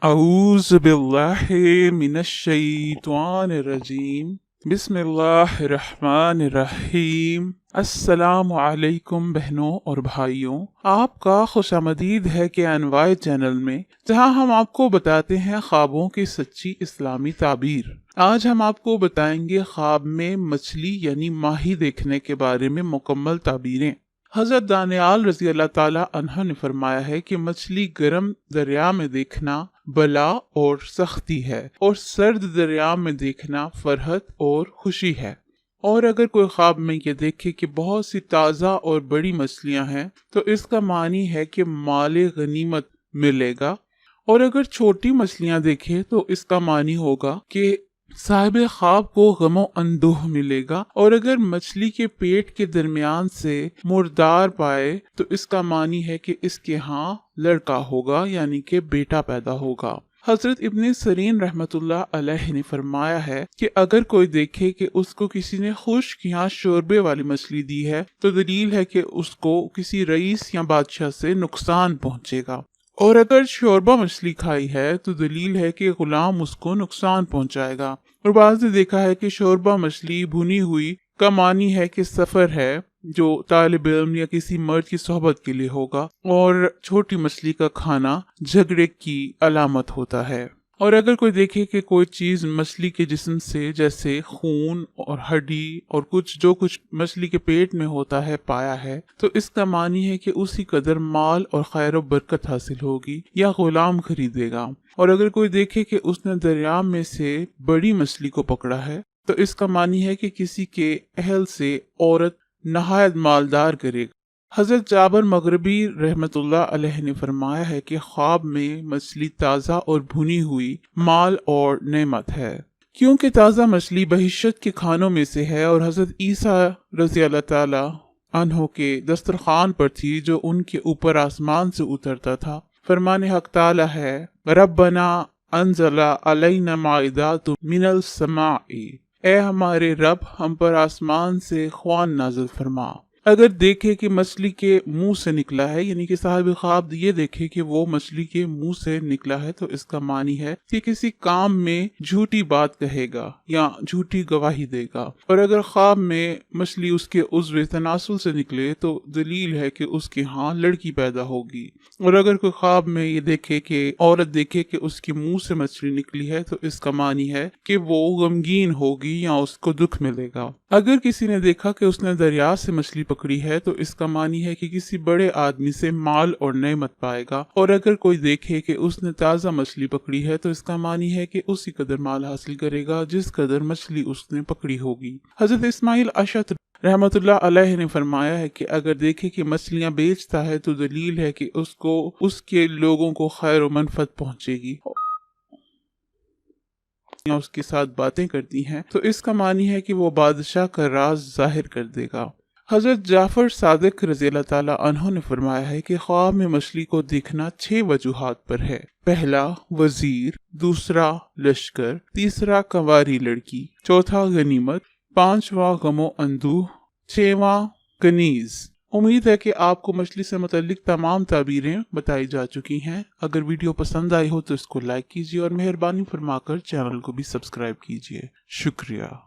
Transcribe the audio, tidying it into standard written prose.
अऊज़ु बिल्लाहि मिनश्शैतानिर्रजीम बिस्मिल्लाहिर्रहमानिर्रहीम। अस्सलामु अलैकुम बहनों और भाइयों, आपका खुशामदीद है कि अनवाय चैनल में, जहां हम आपको बताते हैं ख्वाबों की सच्ची इस्लामी ताबीर। आज हम आपको बताएंगे ख्वाब में मछली यानी माही देखने के बारे में मुकम्मल ताबीरें। हजरत दानियाल रजी अल्लाह ताला अन्हा ने फरमाया है कि मछली गर्म दरिया में देखना बला और सख्ती है और सर्द दरिया में देखना फरहत और खुशी है। और अगर कोई ख्वाब में ये देखे कि बहुत सी ताज़ा और बड़ी मछलियां हैं तो इसका मानी है कि माले गनीमत मिलेगा। और अगर छोटी मछलियां देखे तो इसका मानी होगा कि साहिब ख्वाब को गमो अंदोह मिलेगा। और अगर मछली के पेट के दरमियान से मुर्दार पाए तो इसका मानी है कि इसके यहाँ लड़का होगा, यानी कि बेटा पैदा होगा। हजरत इब्ने सरीन रहमतुल्लाह अलैह ने फरमाया है कि अगर कोई देखे कि उसको किसी ने खुश्क या शोरबे वाली मछली दी है तो दलील है कि उसको किसी रईस या बादशाह से नुकसान पहुंचेगा। और अगर शोरबा मछली खाई है तो दलील है कि गुलाम उसको नुकसान पहुंचाएगा। और बाद ने देखा है कि शोरबा मछली भुनी हुई का मानी है कि सफर है जो तालिब इल्म या किसी मर्द की सोहबत के लिए होगा। और छोटी मछली का खाना झगड़े की अलामत होता है। और अगर कोई देखे कि कोई चीज मछली के जिस्म से, जैसे खून और हड्डी और जो कुछ मछली के पेट में होता है, पाया है तो इसका मानी है कि उसी कदर माल और खैर बरकत हासिल होगी या गुलाम खरीदेगा। और अगर कोई देखे कि उसने दरिया में से बड़ी मछली को पकड़ा है तो इसका मानी है कि किसी के अहल से औरत नहायत मालदार करेगा। हजरत जाबर मगरबी रहमतुल्लाह अलैह ने फरमाया है कि ख्वाब में मछली ताज़ा और भुनी हुई माल और नेमत है, क्योंकि ताज़ा मछली बहिश्शत के खानों में से है और हजरत ईसा रज़ी अल्लाह ताला अन्हो के दस्तरखान पर थी जो उनके ऊपर आसमान से उतरता था। फरमाने हक ताला है, रब्बना अंज़ला अलैना माइदातु मिनल समाई, ए हमारे रब हम पर आसमान से ख्वान नाज़िल फरमा। अगर देखे कि मछली के मुंह से निकला है, यानी कि साहिब ख्वाब ये देखे कि वो मछली के मुंह से निकला है तो इसका मानी है कि किसी काम में झूठी बात कहेगा या झूठी गवाही देगा। और अगर ख्वाब में मछली उसके उज़्व तनासुल से निकले तो दलील है कि उसके यहाँ लड़की पैदा होगी। और अगर कोई ख्वाब में ये देखे कि औरत देखे कि उसके मुंह से मछली निकली है तो इसका मानी है कि वो गमगीन होगी या उसको दुख मिलेगा। अगर किसी ने देखा कि उसने दरिया से मछली पकड़ी है तो इसका मानी है कि किसी बड़े आदमी से माल और नेमत पाएगा। और अगर कोई देखे कि उसने ताज़ा मछली पकड़ी है तो इसका मानी है कि उसी कदर माल हासिल करेगा जिस कदर मछली उसने पकड़ी होगी। हजरत इस्माइल अशत रहमतुल्लाह अलैह ने फरमाया है कि अगर देखे कि मछलियां बेचता है तो दलील है कि उसको उसके लोगों को खैर और मनफत पहुंचेगी या उसके साथ बातें करती हैं तो इसका मानी है कि वो बादशाह का राज जाहिर कर देगा। हजरत जाफर सादिक रज़ी अल्लाह ताला अन्हो ने फरमाया है कि ख्वाब में मछली को देखना 6 वजूहात पर है। पहला वजीर, दूसरा लश्कर, तीसरा कंवारी लड़की, चौथा गनीमत, पांचवा गमो अंदूह, 6वां कनीज। उम्मीद है कि आपको मछली से मुतल्लिक तमाम ताबीरें बताई जा चुकी हैं। अगर वीडियो पसंद आई हो तो इसको लाइक कीजिए और मेहरबानी फरमाकर चैनल को भी सब्सक्राइब कीजिए। शुक्रिया।